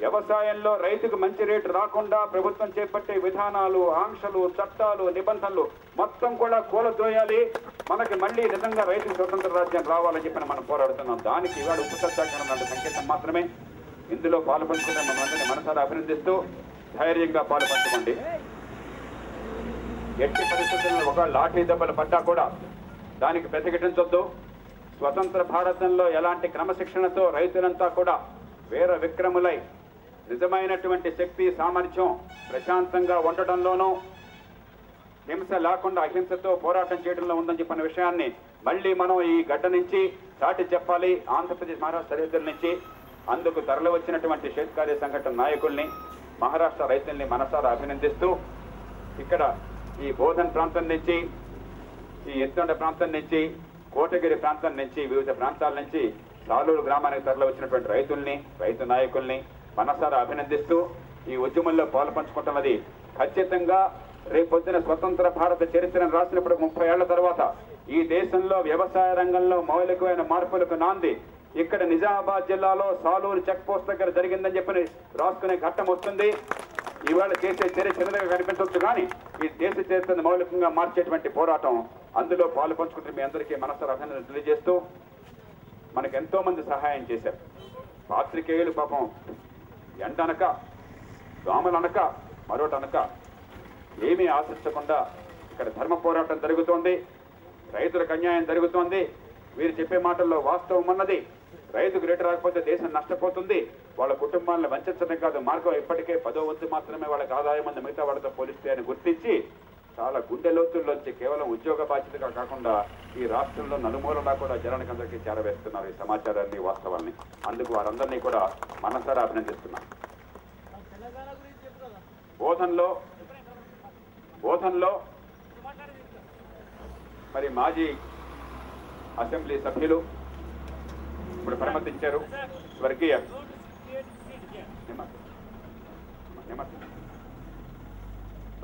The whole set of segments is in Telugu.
వ్యవసాయంలో రైతుకు మంచి రేటు రాకుండా ప్రభుత్వం చేపట్టే విధానాలు, ఆంక్షలు, చట్టాలు, నిబంధనలు మొత్తం కూడా కూలదోయాలి. మనకి మళ్ళీ నిజంగా రైతుకు స్వతంత్ర రాజ్యం రావాలని చెప్పి మనం పోరాడుతున్నాం. దానికి ఇవాళ ఉప్పు సత్యాగ్రహం లాంటి సంకేతం మాత్రమే. ఇందులో పాల్పంచుకునే మనందరినీ మనసారా అభినందిస్తూ ధైర్యంగా పాల్పంచుకోండి. ఎట్టి పరిస్థితుల్లో ఒక లాఠీ దెబ్బలు పడ్డా కూడా దానికి ప్రతిఘటించొద్దు. స్వతంత్ర భారతంలో ఎలాంటి క్రమశిక్షణతో రైతులంతా కూడా వీర విక్రములై నిజమైనటువంటి శక్తి, సామర్థ్యం ప్రశాంతంగా ఉండడంలోనూ హింస లేకుండా అహింసతో పోరాటం చేయడంలో ఉందని చెప్పిన విషయాన్ని మళ్ళీ మనం ఈ గడ్డ నుంచి చాటి చెప్పాలి. ఆంధ్రప్రదేశ్ మహారాష్ట్ర సరిహద్దుల నుంచి అందుకు తరలి వచ్చినటువంటి షేత్కారీ సంఘటన నాయకుల్ని, మహారాష్ట్ర రైతుల్ని మనసారా అభినందిస్తూ ఇక్కడ ఈ బోధన్ ప్రాంతం నుంచి, ఈ ఎత్తుండ ప్రాంతం నుంచి, కోటగిరి ప్రాంతం నుంచి, వివిధ ప్రాంతాల నుంచి సాలూరు గ్రామానికి తరలి వచ్చినటువంటి రైతుల్ని, రైతు నాయకుల్ని మనసారా అభినందిస్తూ ఈ ఉద్యమంలో పాల్పంచుకుంటున్నది ఖచ్చితంగా రేపొద్దున స్వతంత్ర భారత చరిత్రను రాసినప్పుడు 30 ఏళ్ల తర్వాత ఈ దేశంలో వ్యవసాయ రంగంలో మౌలికమైన మార్పులకు నాంది ఇక్కడ నిజామాబాద్ జిల్లాలో సాలూరు చెక్ పోస్ట్ దగ్గర జరిగిందని చెప్పి రాసుకునే ఘట్టం వస్తుంది. ఇవాళ చేసే చర్య చిన్నదిగా కనిపించవచ్చు, కానీ ఈ దేశ చరిత్రను మౌలికంగా మార్చేటువంటి పోరాటం అందులో పాల్పంచుకుంటే మీ అందరికీ మనసారా అభినందనలు తెలియజేస్తూ మనకు ఎంతో మంది సహాయం చేశారు. పాత్రికేయులు పాపం ఎండనక, దోమలనక, మరోటనక ఏమీ ఆశించకుండా ఇక్కడ ధర్మ పోరాటం జరుగుతోంది. రైతులకు అన్యాయం జరుగుతోంది. వీరు చెప్పే మాటల్లో వాస్తవం ఉన్నది. రైతుకు రేటు రాకపోతే దేశం నష్టపోతుంది. వాళ్ళ కుటుంబాలను వంచడం కాదు, మార్గం ఇప్పటికే 10వ వంతు మాత్రమే వాళ్ళకి ఆదాయం ఉంది మిగతా వాళ్ళతో పోలిస్తే అని గుర్తించి చాలా గుండె లోతుల్లోంచి కేవలం ఉద్యోగ బాధ్యతగా కాకుండా ఈ రాష్ట్రంలో నలుమూలలా కూడా జనానికి అందరికీ చేరవేస్తున్నారు ఈ సమాచారాన్ని, వాస్తవాన్ని. అందుకు వారందరినీ కూడా మనసారా అభినందిస్తున్నాం. బోధన్లో మరి మాజీ అసెంబ్లీ సభ్యులు ఇప్పుడు పరిమతించారు స్వర్గీయ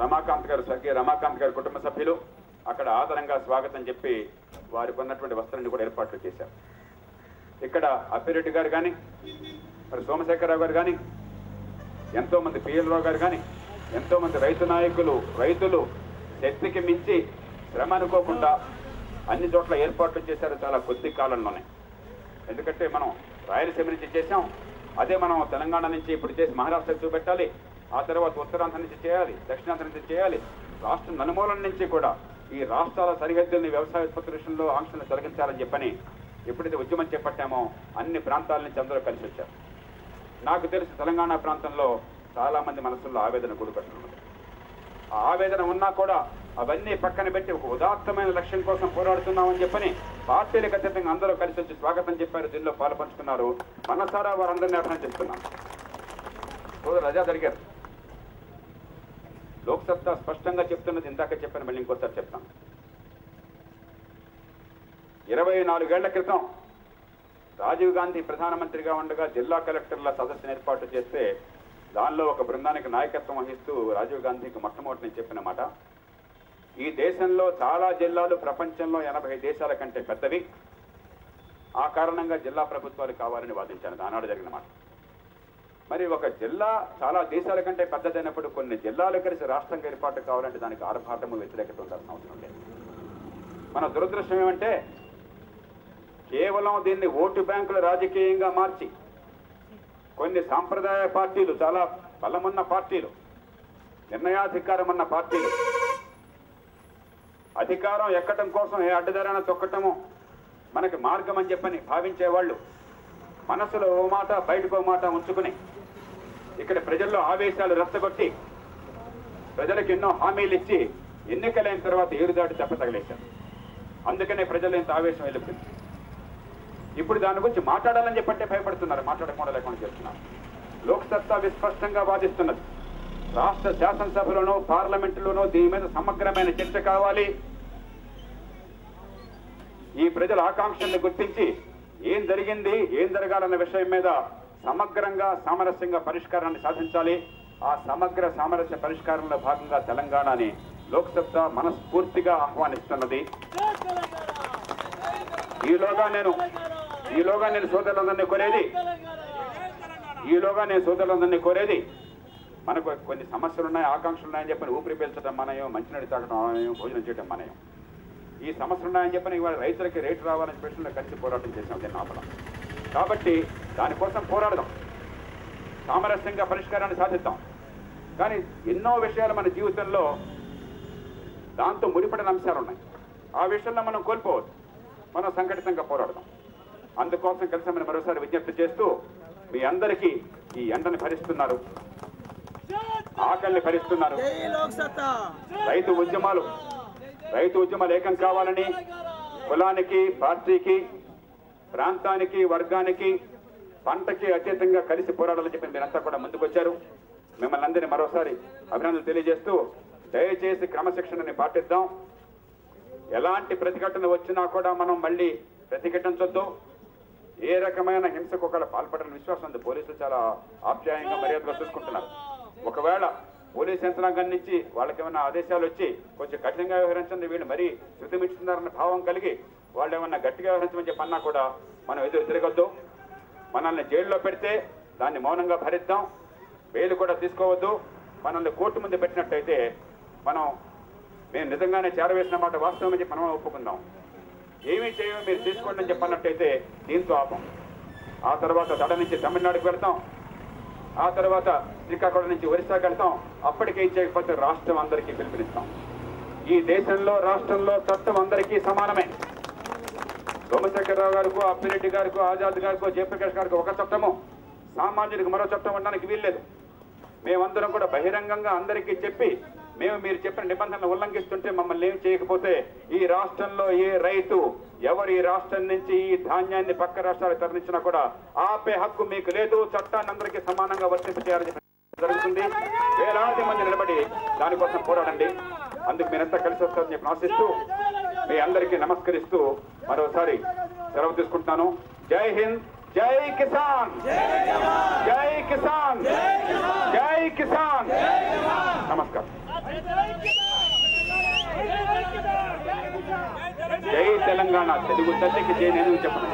రమాకాంత్ గారు, స్వర్గీయ రమాకాంత్ గారు కుటుంబ సభ్యులు అక్కడ ఆదరంగా స్వాగతం చెప్పి వారికి ఉన్నటువంటి వస్త్రాన్ని కూడా ఏర్పాట్లు చేశారు. ఇక్కడ అప్పిరెడ్డి గారు కానీ, మరి సోమశేఖరరావు గారు కానీ, ఎంతో మంది పిఎల్ రావు గారు కానీ, ఎంతో మంది రైతు నాయకులు, రైతులు శక్తికి మించి శ్రమ అనుకోకుండా అన్ని చోట్ల ఏర్పాట్లు చేశారు చాలా కొద్ది కాలంలోనే. ఎందుకంటే మనం రాయలసీమ నుంచి చేశాం, అదే మనం తెలంగాణ నుంచి ఇప్పుడు చేసి మహారాష్ట్రకు చూపెట్టాలి, ఆ తర్వాత ఉత్తరాంధ్ర నుంచి చేయాలి, దక్షిణాంధ్ర నుంచి చేయాలి, రాష్ట్రం నలుమూలల నుంచి కూడా ఈ రాష్ట్రాల సరిహద్దుల్ని వ్యవసాయ ఉత్పత్తి విషయంలో ఆంక్షలను తొలగించాలని చెప్పని ఎప్పుడైతే ఉద్యమం చేపట్టామో అన్ని ప్రాంతాల నుంచి అందరూ కలిసి వచ్చారు. నాకు తెలిసి తెలంగాణ ప్రాంతంలో చాలా మంది మనసుల్లో ఆవేదన కూడుకట్టున్నది. ఆ ఆవేదన ఉన్నా కూడా అవన్నీ పక్కన పెట్టి ఒక ఉదాత్తమైన లక్ష్యం కోసం పోరాడుతున్నామని చెప్పని పార్టీలకు అతీతంగా అందరూ కలిసి వచ్చి స్వాగతం చెప్పారు, దీనిలో పాల్పంచుకున్నారు. మనసారా వారందరినీ అభినందిస్తున్నాం. రజా జరిగారు. లోక్సత్తా స్పష్టంగా చెప్తున్నది, ఇందాక చెప్పాను, మళ్ళీ ఇంకోసారి చెప్తాను. 24 ఏళ్ల క్రితం రాజీవ్ గాంధీ ప్రధానమంత్రిగా ఉండగా జిల్లా కలెక్టర్ల సదస్సును ఏర్పాటు చేస్తే దానిలో ఒక బృందానికి నాయకత్వం వహిస్తూ రాజీవ్ గాంధీకి మొట్టమొదటి నేను చెప్పిన మాట, ఈ దేశంలో చాలా జిల్లాలు ప్రపంచంలో 80 దేశాల కంటే పెద్దవి, ఆ కారణంగా జిల్లా ప్రభుత్వాలు కావాలని వాదించాను. ఆనాడు జరిగిన మాట. మరి ఒక జిల్లా చాలా దేశాల కంటే పెద్దదైనప్పుడు కొన్ని జిల్లాలు కలిసి రాష్ట్రంగా ఏర్పాటు కావాలంటే దానికి ఆర్భాటము, వ్యతిరేకత ఉండాల్సిన అవసరం లేదు. మన దురదృష్టం ఏమంటే కేవలం దీన్ని ఓటు బ్యాంకుల రాజకీయంగా మార్చి కొన్ని సాంప్రదాయ పార్టీలు, చాలా బలమున్న పార్టీలు, నిర్ణయాధికారం ఉన్న పార్టీలు అధికారం ఎక్కడం కోసం ఏ అడ్డదారాన తొక్కటము మనకి మార్గం అని చెప్పని భావించేవాళ్ళు మనసులో ఓ మాట బయటకు ఓ మాట ఉంచుకుని ఇక్కడ ప్రజల్లో ఆవేశాలు రెచ్చగొట్టి ప్రజలకు ఎన్నో హామీలు ఇచ్చి ఎన్నికలైన తర్వాత ఏరుదాటి దెబ్బ తగిలేశారు. అందుకనే ప్రజలు ఇంత ఆవేశం వెళ్ళిపోయింది. ఇప్పుడు దాని గురించి మాట్లాడాలని చెప్పంటే భయపడుతున్నారు, మాట్లాడకుండా లేకుండా చేస్తున్నారు. లోక్సత్తా విస్పష్టంగా వాదిస్తున్నది, రాష్ట్ర శాసనసభలోనూ పార్లమెంటులోనూ దీని మీద సమగ్రమైన చర్చ కావాలి. ఈ ప్రజల ఆకాంక్షల్ని గుర్తించి ఏం జరిగింది, ఏం జరగాలన్న విషయం మీద సమగ్రంగా సామరస్యంగా పరిష్కారాన్ని సాధించాలి. ఆ సమగ్ర సామరస్య పరిష్కారంలో భాగంగా తెలంగాణని లోక్సత్తా మనస్ఫూర్తిగా ఆహ్వానిస్తున్నది. ఈలోగా నేను సోదరులందరినీ కోరేది, ఈలోగా నేను సోదరులందరినీ కోరేది, మనకు కొన్ని సమస్యలు ఉన్నాయి, ఆకాంక్షలు ఉన్నాయని చెప్పని ఊపిరి పీల్చడం మనయం, మంచినీళ్ళు తాగడం మనయం, భోజనం చేయడం మనయం. ఈ సమస్యలు ఉన్నాయని చెప్పని ఇవాళ రైతులకి రేటు రావాలని ప్రశ్నలో కలిసి పోరాటం చేసాం దీన్ని ఆపడం. కాబట్టి దానికోసం పోరాడదాం, సామరస్యంగా పరిష్కారాన్ని సాధిద్దాం. కానీ ఎన్నో విషయాలు మన జీవితంలో దాంతో ముడిపడిన అంశాలు ఉన్నాయి. ఆ విషయంలో మనం కోల్పోవద్దు, మనం సంఘటితంగా పోరాడదాం. అందుకోసం కలిసి మనం మరోసారి విజ్ఞప్తి చేస్తూ, మీ అందరికీ ఈ ఎండని భరిస్తున్నారు, ఆకలిని భరిస్తున్నారు. రైతు ఉద్యమాలు ఏకం కావాలని కులానికి, పార్టీకి, ప్రాంతానికి, వర్గానికి, పంటకి అతీతంగా కలిసి పోరాడాలని చెప్పి మీరంతా కూడా ముందుకొచ్చారు. మిమ్మల్ని అందరినీ మరోసారి అభినందనలు తెలియజేస్తూ, దయచేసి క్రమశిక్షణని పాటిద్దాం. ఎలాంటి ప్రతిఘటన వచ్చినా కూడా మనం మళ్ళీ ప్రతిఘటించొద్దు. ఏ రకమైన హింసకు ఒకవేళ పాల్పడిన విశ్వాసం ఉంది. పోలీసులు చాలా ఆప్యాయంగా మర్యాదగా చూసుకుంటున్నారు. ఒకవేళ పోలీసు యంత్రాంగం నుంచి వాళ్ళకి ఏమైనా ఆదేశాలు వచ్చి కొంచెం కఠినంగా వ్యవహరించండి, వీళ్ళు మరీ శృతిమిస్తున్నారన్న భావం కలిగి వాళ్ళు ఏమన్నా గట్టిగా వ్యవహరించమని చెప్పి అన్నా కూడా మనం ఎదురు తిరగొద్దు. మనల్ని జైల్లో పెడితే దాన్ని మౌనంగా భరిద్దాం, బెయిల్ కూడా తీసుకోవద్దు. మనల్ని కోర్టు ముందు పెట్టినట్టయితే మేము నిజంగానే చేరవేసిన మాట వాస్తవమని చెప్పి మనం ఒప్పుకుందాం. ఏమీ చేయమో మీరు తీసుకోండి అని చెప్పన్నట్టయితే దీంతో ఆపం. ఆ తర్వాత దడ నుంచి తమిళనాడుకు వెళ్తాం, ఆ తర్వాత శ్రీకాకుళం నుంచి ఒరిస్సాకి వెళ్తాం. అప్పటికే చేయకపోతే రాష్ట్రం అందరికీ పిలుపునిస్తాం. ఈ దేశంలో, రాష్ట్రంలో చట్టం అందరికీ సమానమే. సోమశేఖరరావు గారికో, అప్పిరెడ్డి గారికో, ఆజాద్ గారికో, జయప్రకాష్ గారికో ఒక చట్టము, సామాన్యుడికి మరో చట్టం ఉండడానికి వీల్లేదు. మేమందరం కూడా బహిరంగంగా అందరికీ చెప్పి, మీరు చెప్పిన నిబంధనలు ఉల్లంఘిస్తుంటే మమ్మల్ని ఏం చేయకపోతే ఈ రాష్ట్రంలో ఏ రైతు ఎవరు ఈ రాష్ట్రం నుంచి ఈ ధాన్యాన్ని పక్క రాష్ట్రాలకు తరలించినా కూడా ఆపే హక్కు మీకు లేదు. చట్టాన్ని అందరికీ సమానంగా వర్తింపజేయాలని జరుగుతుంది. వేలాది మంది నిలబడి దానికోసం పోరాడండి. అందుకు మీరంతా కలిసి వస్తారని చెప్పి ఆశిస్తూ మీ అందరికీ నమస్కరిస్తూ మరోసారి సెలవు తీసుకుంటున్నాను. జై హింద్, జై కిసాన్, జై కిసాన్, జై కిసాన్. నమస్కారం. జై తెలంగాణ. తెలుగు తల్లికి జై. నేను చెప్పను.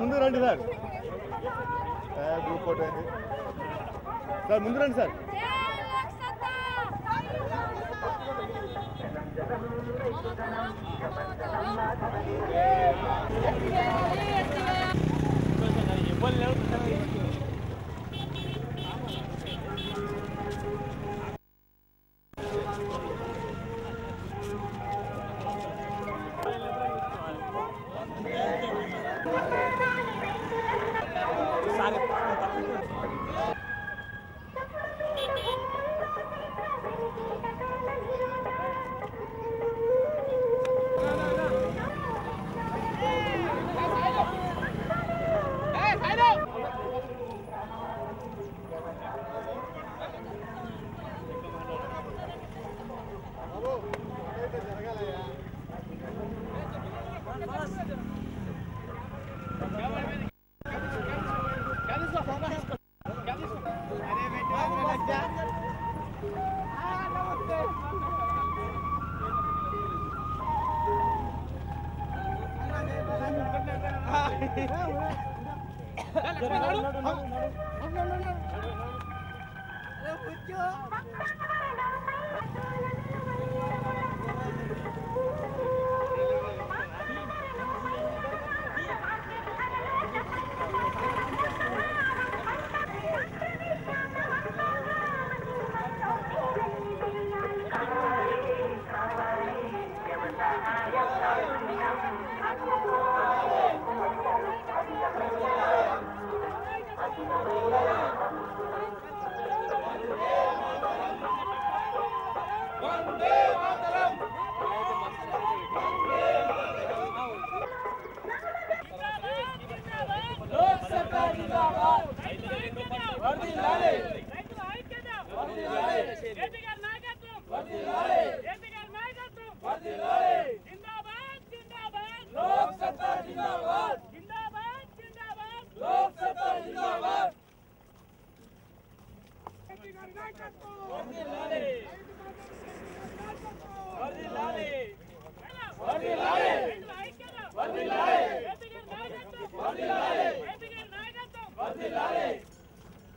ముందు రండి సార్. గ్రూప్ ఫోటో అయింది సార్. ముందు రండి సార్.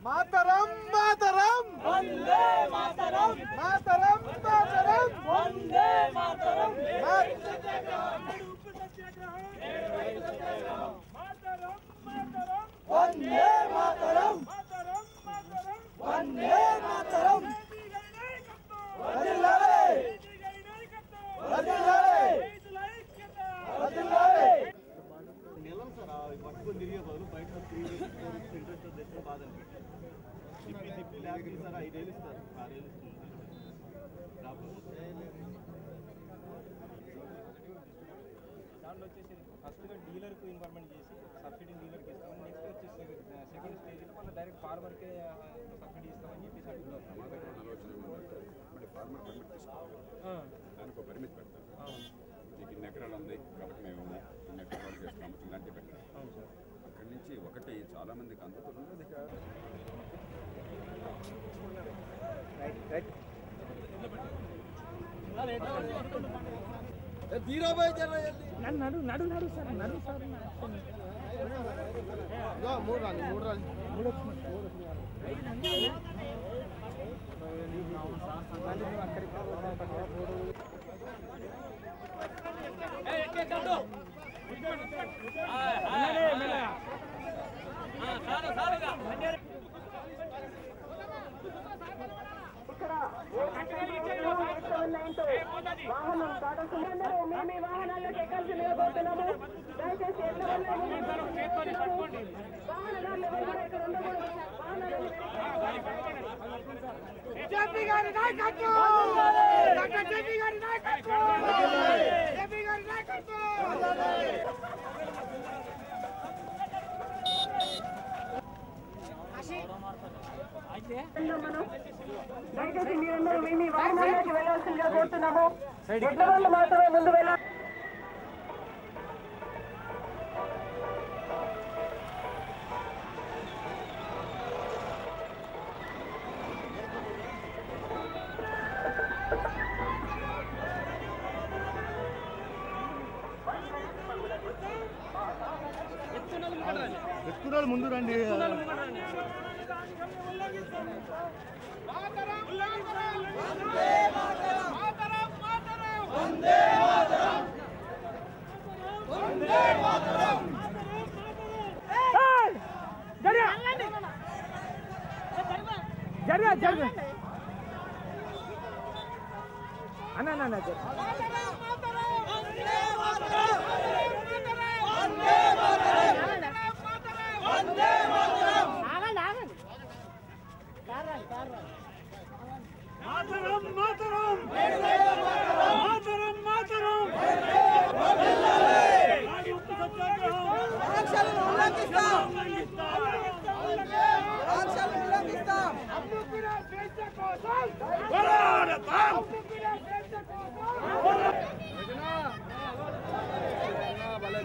మాతరం మాతరం వందే మాతరం మాతరం మాతరం వందే మాతరం వందే మాతరం వందే మాతరం వదిలాలే వదిలాలే వదిలాలే నెలం సార్ పట్టుకొని తిరిగే బదులు బయట 3 days 4 days ఇంట్రెస్ట్ తెచ్చిన బాధ తిప్పి తిప్పి లేకపోతే సార్ 5 ఏళ్ళు ఇస్తారు 6 ఏళ్ళు దాంట్లో వచ్చేసి ఫస్ట్గా డీలర్కు ఇన్ఫార్మెంట్ చేసి సబ్సిడీ డీలర్కి ఇస్తామని నెక్స్ట్ వచ్చేసి సెకండ్ స్టేజ్లో మళ్ళీ డైరెక్ట్ ఫార్మర్కే సబ్సిడీ ఇస్తామని చెప్పేసి అంటున్నారు. ఫార్మర్ పర్మిట్ తీసుకోవాలి, దానికి ఒక పరిమితి పెడతారు. మీకు ఇన్ని ఎకరాలు ఉంది కాబట్టి మేము ఇన్ని ఎకరాలు చేస్తాము ఇలాంటివి పెట్టారు. అక్కడి నుంచి ఒకటి చాలా మందికి అందుతుంది. నడు నడు నడు సార్ నడు సార్ మూడు రాలి వాహనం దాటకుండా మేము ఈ వాహనాల్లోకి ఎక్కాల్సి నిలబడుతున్నాము. దయచేసి వాహనదారులు ఎవరు కూడా ఇక్కడ ఉండకూడదు. జేపీ గారి నాయకత్వం డాక్టర్ జేపీ గారి నాయకత్వం జేపీ గారి నాయకత్వం దయచేసి మీరందరూ మేము ఈ వాహనాల్లోకి వెళ్లాల్సిందిగా కోరుతున్నాము. ఎడ్ల వాళ్ళు మాత్రమే ముందు వెళ్ళాలి. ఎక్కువ ముందు రండి. వాళ్ళ